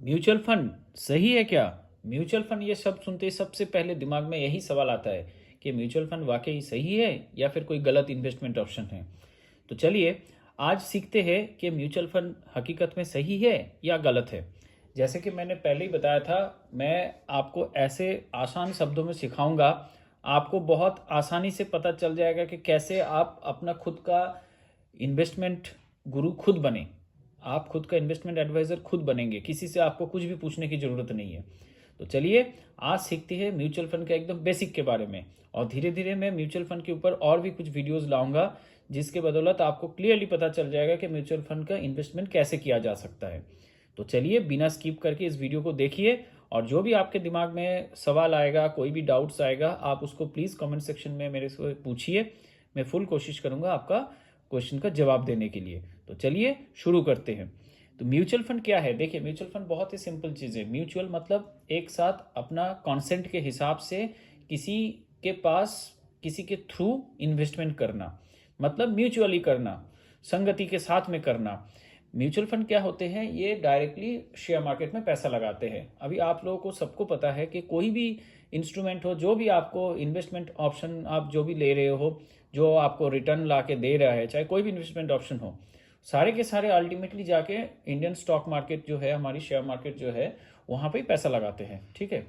Mutual fund सही है क्या? म्यूचुअल फंड ये सब सुनते ही सबसे पहले दिमाग में यही सवाल आता है कि म्यूचुअल फंड वाकई सही है या फिर कोई गलत इन्वेस्टमेंट ऑप्शन है। तो चलिए आज सीखते हैं कि म्यूचुअल फंड हकीकत में सही है या गलत है। जैसे कि मैंने पहले ही बताया था, मैं आपको ऐसे आसान शब्दों में सिखाऊंगा, आपको बहुत आसानी से पता चल जाएगा कि कैसे आप अपना खुद का इन्वेस्टमेंट गुरु खुद बने। आप खुद का इन्वेस्टमेंट एडवाइज़र खुद बनेंगे, किसी से आपको कुछ भी पूछने की ज़रूरत नहीं है। तो चलिए आज सीखते हैं म्यूचुअल फंड के एकदम बेसिक के बारे में, और धीरे धीरे मैं म्यूचुअल फंड के ऊपर और भी कुछ वीडियोस लाऊंगा जिसके बदौलत आपको क्लियरली पता चल जाएगा कि म्यूचुअल फंड का इन्वेस्टमेंट कैसे किया जा सकता है। तो चलिए बिना स्किप करके इस वीडियो को देखिए, और जो भी आपके दिमाग में सवाल आएगा, कोई भी डाउट्स आएगा, आप उसको प्लीज़ कमेंट सेक्शन में मेरे से पूछिए। मैं फुल कोशिश करूँगा आपका क्वेश्चन का जवाब देने के लिए। तो चलिए शुरू करते हैं। तो म्यूचुअल फंड क्या है? देखिए, म्यूचुअल फंड बहुत ही सिंपल चीज़ है। म्यूचुअल मतलब एक साथ अपना कॉन्सेंट के हिसाब से किसी के पास, किसी के थ्रू इन्वेस्टमेंट करना, मतलब म्यूचुअली करना, संगति के साथ में करना। म्यूचुअल फंड क्या होते हैं? ये डायरेक्टली शेयर मार्केट में पैसा लगाते हैं। अभी आप लोगों को सबको पता है कि कोई भी इंस्ट्रूमेंट हो, जो भी आपको इन्वेस्टमेंट ऑप्शन आप जो भी ले रहे हो, जो आपको रिटर्न ला के दे रहा है, चाहे कोई भी इन्वेस्टमेंट ऑप्शन हो, सारे के सारे अल्टीमेटली जाके इंडियन स्टॉक मार्केट जो है, हमारी शेयर मार्केट जो है, वहाँ पे ही पैसा लगाते हैं। ठीक है।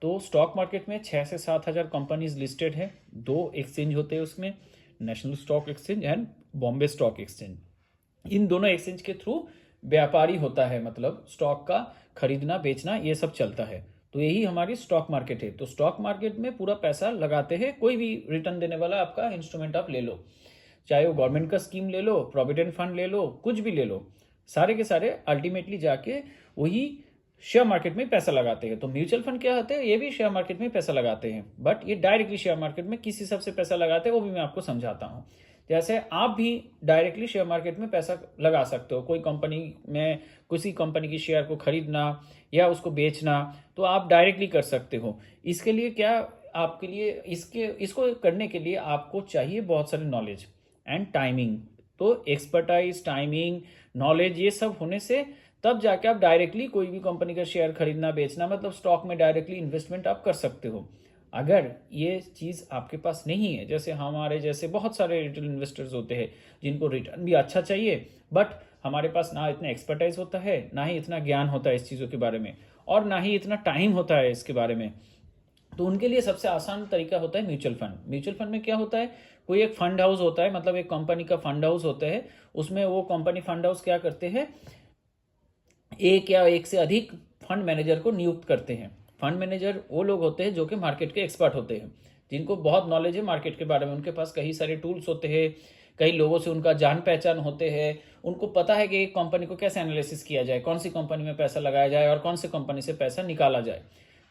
तो स्टॉक मार्केट में 6 से 7 हज़ार कंपनीज लिस्टेड है। 2 एक्सचेंज होते हैं उसमें, national stock exchange and Bombay stock exchange. इन दोनों एक्सचेंज के थ्रू व्यापारी होता है, मतलब स्टॉक का खरीदना बेचना ये सब चलता है। तो यही हमारी स्टॉक मार्केट है। तो स्टॉक मार्केट में पूरा पैसा लगाते हैं। कोई भी रिटर्न देने वाला आपका इंस्ट्रूमेंट आप ले लो, चाहे वो गवर्नमेंट का स्कीम ले लो, प्रोविडेंट फंड ले लो, कुछ भी ले लो, सारे के सारे अल्टीमेटली जाके वही शेयर मार्केट में पैसा लगाते हैं। तो म्यूचुअल फंड क्या होते हैं? ये भी शेयर मार्केट में पैसा लगाते हैं, बट ये डायरेक्टली शेयर मार्केट में किस हिसाब से पैसा लगाते हैं वो भी मैं आपको समझाता हूँ। जैसे आप भी डायरेक्टली शेयर मार्केट में पैसा लगा सकते हो, कोई कंपनी में किसी कंपनी की शेयर को खरीदना या उसको बेचना, तो आप डायरेक्टली कर सकते हो। इसके लिए क्या, आपके लिए इसको करने के लिए आपको चाहिए बहुत सारी नॉलेज एंड टाइमिंग। तो एक्सपर्टाइज, टाइमिंग, नॉलेज, ये सब होने से तब जाके आप डायरेक्टली कोई भी कंपनी का शेयर खरीदना बेचना, मतलब स्टॉक में डायरेक्टली इन्वेस्टमेंट आप कर सकते हो। अगर ये चीज़ आपके पास नहीं है, जैसे हमारे जैसे बहुत सारे रिटेल इन्वेस्टर्स होते हैं जिनको रिटर्न भी अच्छा चाहिए, बट हमारे पास ना इतना एक्सपर्टाइज होता है, ना ही इतना ज्ञान होता है इस चीज़ों के बारे में, और ना ही इतना टाइम होता है इसके बारे में, तो उनके लिए सबसे आसान तरीका होता है म्यूचुअल फंड। म्यूचुअल फंड में क्या होता है? कोई एक फंड हाउस होता है, मतलब एक कंपनी का फंड हाउस होता है। उसमें वो कंपनी फंड हाउस क्या करते हैं, एक या एक से अधिक फंड मैनेजर को नियुक्त करते हैं। फंड मैनेजर वो लोग होते हैं जो कि मार्केट के एक्सपर्ट होते हैं, जिनको बहुत नॉलेज है मार्केट के बारे में। उनके पास कई सारे टूल्स होते हैं, कई लोगों से उनका जान पहचान होते हैं। उनको पता है कि एक कंपनी को कैसे एनालिसिस किया जाए, कौन सी कंपनी में पैसा लगाया जाए और कौन सी कंपनी से पैसा निकाला जाए।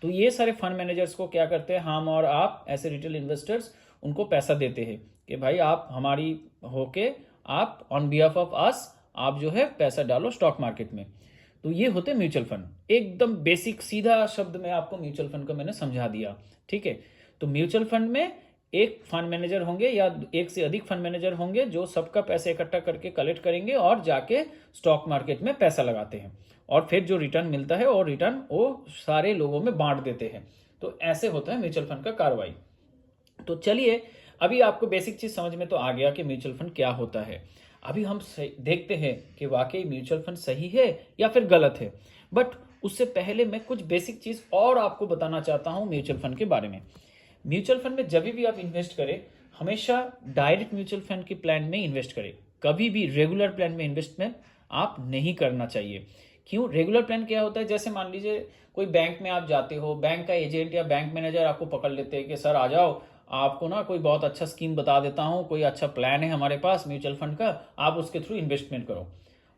तो ये सारे फंड मैनेजर्स को क्या करते हैं, हम और आप ऐसे रिटेल इन्वेस्टर्स उनको पैसा देते हैं कि भाई आप हमारी होके, आप ऑन बिहाफ ऑफ अस, आप जो है पैसा डालो स्टॉक मार्केट में। तो ये होते हैं म्यूचुअल फंड। एकदम बेसिक सीधा शब्द में आपको म्यूचुअल फंड का मैंने समझा दिया। ठीक है। तो म्यूचुअल फंड में एक फंड मैनेजर होंगे या एक से अधिक फंड मैनेजर होंगे जो सबका पैसा इकट्ठा करके कलेक्ट करेंगे और जाके स्टॉक मार्केट में पैसा लगाते हैं, और फिर जो रिटर्न मिलता है और रिटर्न वो सारे लोगों में बांट देते हैं। तो ऐसे होता है म्यूचुअल फंड का कार्रवाई। तो चलिए अभी आपको बेसिक चीज समझ में तो आ गया कि म्यूचुअल फंड क्या होता है। अभी हम देखते हैं कि वाकई म्यूचुअल फंड सही है या फिर गलत है। बट उससे पहले मैं कुछ बेसिक चीज और आपको बताना चाहता हूं म्यूचुअल फंड के बारे में। म्यूचुअल फंड में जब भी आप इन्वेस्ट करें, हमेशा डायरेक्ट म्यूचुअल फंड के प्लान में इन्वेस्ट करें। कभी भी रेगुलर प्लान में इन्वेस्टमेंट आप नहीं करना चाहिए। क्यों? रेगुलर प्लान क्या होता है? जैसे मान लीजिए कोई बैंक में आप जाते हो, बैंक का एजेंट या बैंक मैनेजर आपको पकड़ लेते हैं कि सर आ जाओ, आपको ना कोई बहुत अच्छा स्कीम बता देता हूँ, कोई अच्छा प्लान है हमारे पास म्यूचुअल फंड का, आप उसके थ्रू इन्वेस्टमेंट करो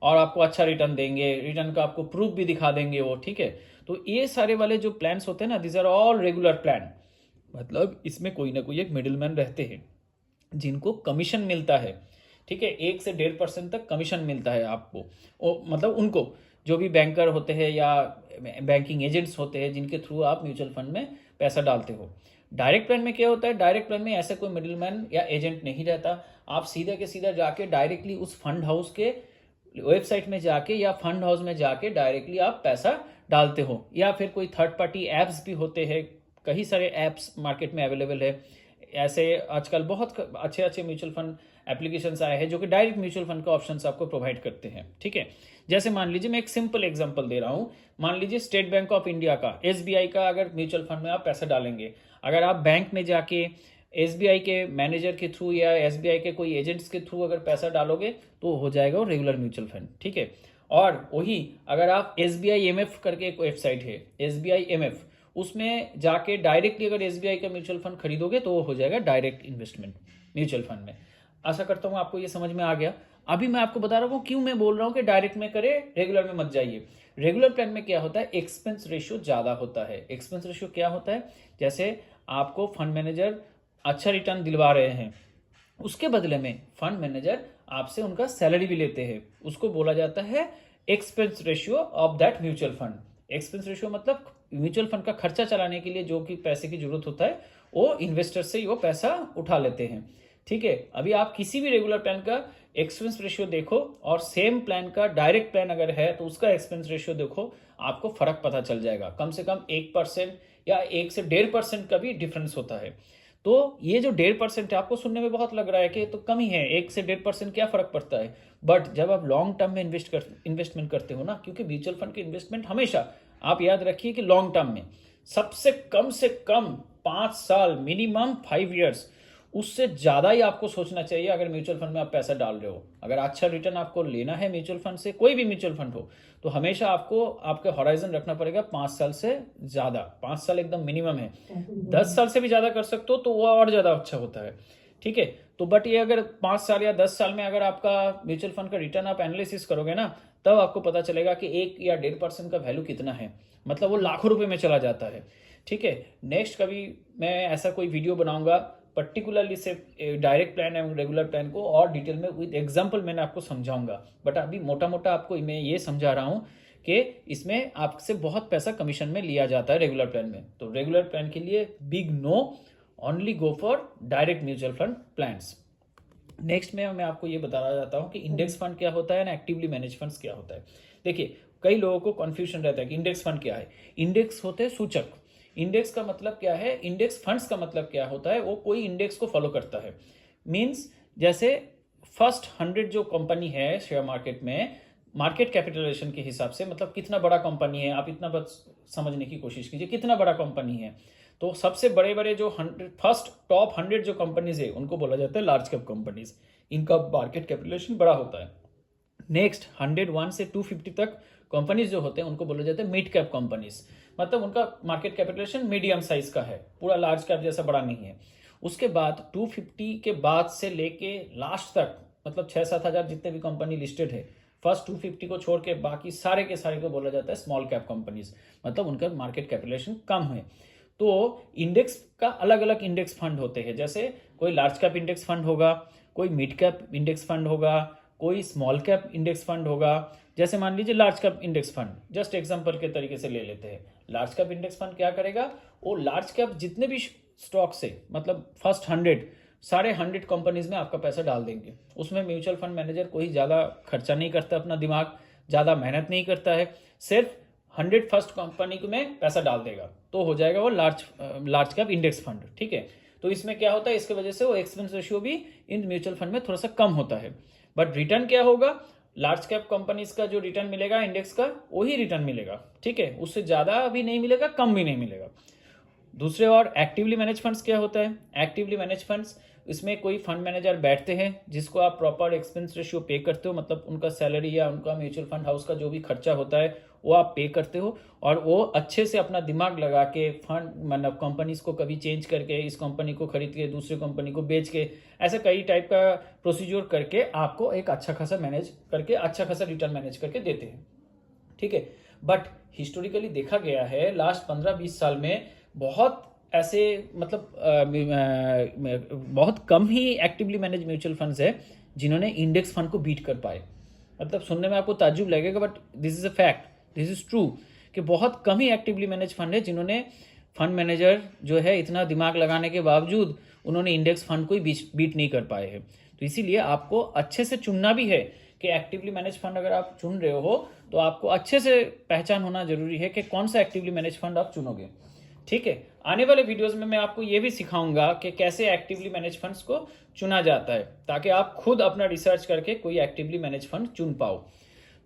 और आपको अच्छा रिटर्न देंगे, रिटर्न का आपको प्रूफ भी दिखा देंगे वो। ठीक है। तो ये सारे वाले जो प्लान्स होते हैं ना, this are all regular plan. मतलब इसमें कोई ना कोई एक मिडिल मैन रहते हैं जिनको कमीशन मिलता है। ठीक है। 1 से 1.5% तक कमीशन मिलता है आपको, मतलब उनको, जो भी बैंकर होते हैं या बैंकिंग एजेंट्स होते हैं जिनके थ्रू आप म्यूचुअल फंड में पैसा डालते हो। डायरेक्ट प्लान में क्या होता है? डायरेक्ट प्लान में ऐसा कोई मिडिल मैन या एजेंट नहीं रहता। आप सीधे के सीधा जाके डायरेक्टली उस फंड हाउस के वेबसाइट में जाके या फंड हाउस में जाके डायरेक्टली आप पैसा डालते हो, या फिर कोई थर्ड पार्टी एप्स भी होते हैं, कई सारे एप्स मार्केट में अवेलेबल है। ऐसे आजकल बहुत अच्छे अच्छे म्यूचुअल फंड एप्लीकेशंस आए हैं जो कि डायरेक्ट म्यूचुअल फंड का ऑप्शंस आपको प्रोवाइड करते हैं, ठीक है। जैसे मान लीजिए, मैं एक सिंपल एग्जांपल दे रहा हूं, मान लीजिए स्टेट बैंक ऑफ इंडिया का, एसबीआई का अगर म्यूचुअल फंड में आप पैसा डालेंगे, अगर आप बैंक में जाके एसबीआई के मैनेजर के थ्रू या एसबीआई के कोई एजेंट्स के थ्रू अगर पैसा डालोगे तो हो जाएगा वो रेगुलर म्यूचुअल फंड, ठीक है। और वही अगर आप एसबीआई एमएफ करके एक वेबसाइट है, एसबीआई एमएफ, उसमें जाके डायरेक्टली अगर एसबीआई का म्यूचुअल फंड खरीदोगे तो वो हो जाएगा डायरेक्ट इन्वेस्टमेंट म्यूचुअल फंड में। आशा करता हूँ आपको ये समझ में आ गया। अभी मैं आपको बता रहा हूँ क्यों मैं बोल रहा हूँ कि डायरेक्ट में करे, रेगुलर में मत जाइए। रेगुलर प्लान में क्या होता है, एक्सपेंस रेशियो ज्यादा होता है। एक्सपेंस रेशियो क्या होता है, जैसे आपको फंड मैनेजर अच्छा रिटर्न दिलवा रहे हैं, उसके बदले में फंड मैनेजर आपसे उनका सैलरी भी लेते हैं, उसको बोला जाता है expense ratio of that mutual fund. Expense ratio मतलब म्यूचुअल फंड का खर्चा चलाने के लिए जो कि पैसे की जरूरत होता है वो इन्वेस्टर से ही वो पैसा उठा लेते हैं, ठीक है। अभी आप किसी भी रेगुलर प्लान का एक्सपेंस रेशियो देखो और सेम प्लान का डायरेक्ट प्लान अगर है तो उसका एक्सपेंस रेशियो देखो, आपको फर्क पता चल जाएगा। कम से कम 1% या 1 से 1.5% का भी डिफरेंस होता है। तो ये जो 1.5% है, आपको सुनने में बहुत लग रहा है कि तो कम ही है, 1 से 1.5% क्या फर्क पड़ता है, बट जब आप लॉन्ग टर्म में इन्वेस्टमेंट करते हो ना, क्योंकि म्यूचुअल फंड की इन्वेस्टमेंट हमेशा आप याद रखिए कि लॉन्ग टर्म में सबसे कम से कम 5 साल, मिनिमम 5 इयर्स, उससे ज्यादा ही आपको सोचना चाहिए अगर म्यूचुअल फंड में आप पैसा डाल रहे हो। अगर अच्छा रिटर्न आपको लेना है म्यूचुअल फंड से, कोई भी म्यूचुअल फंड हो, तो हमेशा आपको आपके हॉराइजन रखना पड़ेगा 5 साल से ज्यादा। 5 साल एकदम मिनिमम है, 10 साल से भी ज्यादा कर सकते हो तो वो और ज्यादा अच्छा होता है, ठीक है। तो बट ये अगर 5 साल या 10 साल में अगर आपका म्यूचुअल फंड का रिटर्न आप एनालिसिस करोगे ना, तब आपको पता चलेगा कि 1 या 1.5% का वैल्यू कितना है, मतलब वो लाखों रुपए में चला जाता है, ठीक है। नेक्स्ट कभी मैं ऐसा कोई वीडियो बनाऊंगा पर्टिकुलरली से डायरेक्ट प्लान एवं रेगुलर प्लान को और डिटेल में विद एग्जांपल मैंने आपको समझाऊंगा, बट अभी मोटा मोटा आपको मैं ये समझा रहा हूँ कि इसमें आपसे बहुत पैसा कमीशन में लिया जाता है रेगुलर प्लान में। तो रेगुलर प्लान के लिए big no, only go for direct mutual fund plans. Next में मैं आपको ये बताना चाहता हूँ कि इंडेक्स फंड क्या होता है ना एक्टिवली मैनेज फंड्स क्या होता है। देखिए, कई लोगों को कंफ्यूजन रहता है कि इंडेक्स फंड क्या है। इंडेक्स होते हैं सूचक। इंडेक्स का मतलब क्या है, इंडेक्स फंड्स का मतलब क्या होता है, वो कोई इंडेक्स को फॉलो करता है। मींस जैसे फर्स्ट 100 जो कंपनी है शेयर मार्केट में, मार्केट कैपिटलाइजेशन के हिसाब से, मतलब कितना बड़ा कंपनी है, आप इतना बस समझने की कोशिश कीजिए कितना बड़ा कंपनी है। तो सबसे बड़े बड़े जो फर्स्ट टॉप 100 जो कंपनीज है उनको बोला जाता है लार्ज कैप कंपनीज, इनका मार्केट कैपिटलाइजेशन बड़ा होता है। नेक्स्ट 101 से 250 तक कंपनीज जो होते हैं उनको बोला जाता है मिड कैप कंपनीज, मतलब उनका मार्केट कैपिटलाइजेशन मीडियम साइज का है, पूरा लार्ज कैप जैसा बड़ा नहीं है। उसके बाद 250 के बाद से लेके लास्ट तक, मतलब 6-7 हजार जितने भी कंपनी लिस्टेड है, फर्स्ट 250 को छोड़ के बाकी सारे के सारे को बोला जाता है स्मॉल कैप कंपनीज, मतलब उनका मार्केट कैपिटलाइजेशन कम है। तो इंडेक्स का अलग अलग इंडेक्स फंड होते हैं, जैसे कोई लार्ज कैप इंडेक्स फंड होगा, कोई मिड कैप इंडेक्स फंड होगा, कोई स्मॉल कैप इंडेक्स फंड होगा। जैसे मान लीजिए large cap index fund, just example के तरीके से ले लेते हैं। लार्ज कैप इंडेक्स फंड क्या करेगा, वो लार्ज कैप जितने भी स्टॉक से, मतलब फर्स्ट 100 सारे 100 कंपनीज में आपका पैसा डाल देंगे। उसमें म्यूचुअल फंड मैनेजर कोई ज़्यादा खर्चा नहीं करता, अपना दिमाग ज़्यादा मेहनत नहीं करता है, सिर्फ 100 फर्स्ट कंपनी में पैसा डाल देगा तो हो जाएगा वो लार्ज कैप इंडेक्स फंड, ठीक है। तो इसमें क्या होता है, इसके वजह से वो एक्सपेंस रेशियो भी इन म्यूचुअल फंड में थोड़ा सा कम होता है। बट रिटर्न क्या होगा, लार्ज कैप कंपनीज का जो रिटर्न मिलेगा इंडेक्स का, वही रिटर्न मिलेगा, ठीक है, उससे ज्यादा भी नहीं मिलेगा, कम भी नहीं मिलेगा। दूसरे और एक्टिवली मैनेज फंड्स क्या होता है, एक्टिवली मैनेज फंड्स, इसमें कोई फंड मैनेजर बैठते हैं जिसको आप प्रॉपर एक्सपेंस रेशियो पे करते हो, मतलब उनका सैलरी या उनका म्यूचुअल फंड हाउस का जो भी खर्चा होता है वो आप पे करते हो, और वो अच्छे से अपना दिमाग लगा के फंड, मतलब कंपनीज को कभी चेंज करके, इस कंपनी को खरीद के दूसरी कंपनी को बेच के, ऐसे कई टाइप का प्रोसीजर करके आपको एक अच्छा खासा मैनेज करके, अच्छा खासा रिटर्न मैनेज करके देते हैं, ठीक है। बट हिस्टोरिकली देखा गया है लास्ट 15-20 साल में बहुत ऐसे, मतलब बहुत कम ही एक्टिवली मैनेज म्यूचुअल फंड्स है जिन्होंने इंडेक्स फंड को बीट कर पाए। मतलब सुनने में आपको ताज्जुब लगेगा, but this is a fact, this is true, कि बहुत कम ही एक्टिवली मैनेज फंड है जिन्होंने, फंड मैनेजर जो है इतना दिमाग लगाने के बावजूद उन्होंने इंडेक्स फंड को ही बीट नहीं कर पाए हैं। तो इसीलिए आपको अच्छे से चुनना भी है कि एक्टिवली मैनेज फंड अगर आप चुन रहे हो तो आपको अच्छे से पहचान होना जरूरी है कि कौन सा एक्टिवली मैनेज फंड आप चुनोगे। ठीक है, आने वाले वीडियोस में मैं आपको ये भी सिखाऊंगा कि कैसे एक्टिवली मैनेज फंड्स को चुना जाता है, ताकि आप खुद अपना रिसर्च करके कोई एक्टिवली मैनेज फंड चुन पाओ।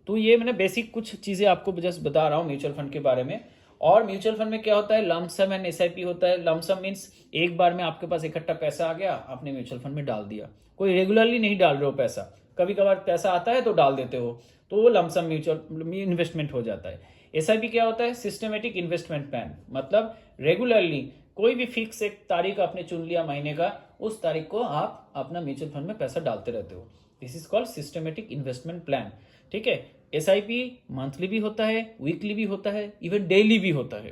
तो ये मैंने बेसिक कुछ चीज़ें आपको जस्ट बता रहा हूँ म्यूचुअल फंड के बारे में। और म्यूचुअल फंड में क्या होता है, लम सम एंड एसआईपी होता है। लम सम मीन्स एक बार में आपके पास इकट्ठा पैसा आ गया, आपने म्यूचुअल फंड में डाल दिया। कोई रेगुलरली नहीं डाल रहे हो पैसा, कभी कभार पैसा आता है तो डाल देते हो, तो वो लमसम म्यूचुअल इन्वेस्टमेंट हो जाता है। एसआईपी क्या होता है, सिस्टमेटिक इन्वेस्टमेंट प्लान, मतलब रेगुलरली कोई भी फिक्स एक तारीख आपने चुन लिया महीने का, उस तारीख को आप अपना म्यूचुअल फंड में पैसा डालते रहते हो। This is called systematic investment plan. ठीक है, एसआईपी मंथली भी होता है, वीकली भी होता है, इवन डेली भी होता है।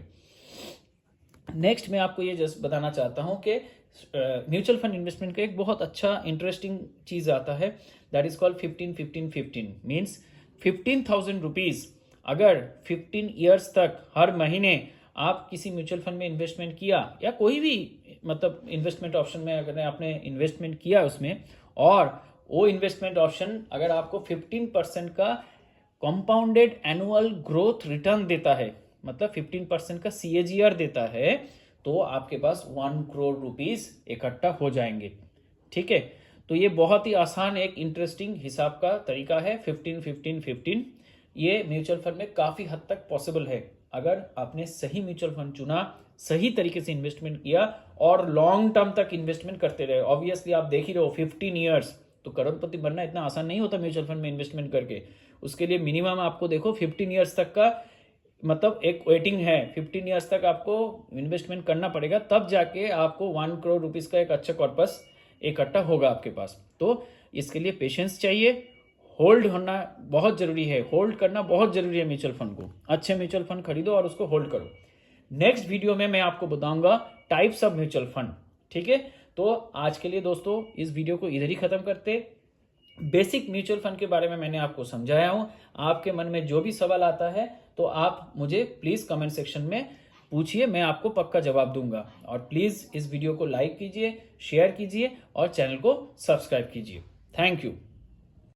नेक्स्ट मैं आपको ये जस्ट बताना चाहता हूं कि म्यूचुअल फंड इन्वेस्टमेंट का एक बहुत अच्छा इंटरेस्टिंग चीज आता है, that is called 15-15-15 means 15,000 rupees अगर 15 ईयर्स तक हर महीने आप किसी म्यूचुअल फंड में इन्वेस्टमेंट किया, या कोई भी मतलब इन्वेस्टमेंट ऑप्शन में अगर आपने इन्वेस्टमेंट किया उसमें, और वो इन्वेस्टमेंट ऑप्शन अगर आपको 15% का कंपाउंडेड एनुअल ग्रोथ रिटर्न देता है, मतलब 15% का CAGR देता है, तो आपके पास 1 करोड़ रुपीज इकट्ठा हो जाएंगे। ठीक है, तो ये बहुत ही आसान एक इंटरेस्टिंग हिसाब का तरीका है 15-15-15। ये म्यूचुअल फंड में काफी हद तक पॉसिबल है अगर आपने सही म्यूचुअल फंड चुना, सही तरीके से इन्वेस्टमेंट किया और लॉन्ग टर्म तक इन्वेस्टमेंट करते रहे। ऑब्वियसली आप देख ही रहे हो 15 ईयर्स, तो करोड़पति बनना इतना आसान नहीं होता म्यूचुअल फंड में इन्वेस्टमेंट करके। उसके लिए मिनिमम आपको देखो 15 ईयर्स तक का मतलब एक वेटिंग है, 15 ईयर्स तक आपको इन्वेस्टमेंट करना पड़ेगा, तब जाके आपको 1 करोड़ रुपीज का एक अच्छा कॉर्पस इकट्ठा होगा आपके पास। तो इसके लिए पेशेंस चाहिए, होल्ड होना बहुत जरूरी है, होल्ड करना बहुत जरूरी है म्यूचुअल फंड को। अच्छे म्यूचुअल फंड खरीदो और उसको होल्ड करो। नेक्स्ट वीडियो में मैं आपको बताऊंगा टाइप्स ऑफ म्यूचुअल फंड। ठीक है, तो आज के लिए दोस्तों इस वीडियो को इधर ही खत्म करते। बेसिक म्यूचुअल फंड के बारे में मैंने आपको समझाया हूं। आपके मन में जो भी सवाल आता है तो आप मुझे प्लीज कमेंट सेक्शन में पूछिए, मैं आपको पक्का जवाब दूंगा। और प्लीज इस वीडियो को लाइक कीजिए, शेयर कीजिए और चैनल को सब्सक्राइब कीजिए। Thank you.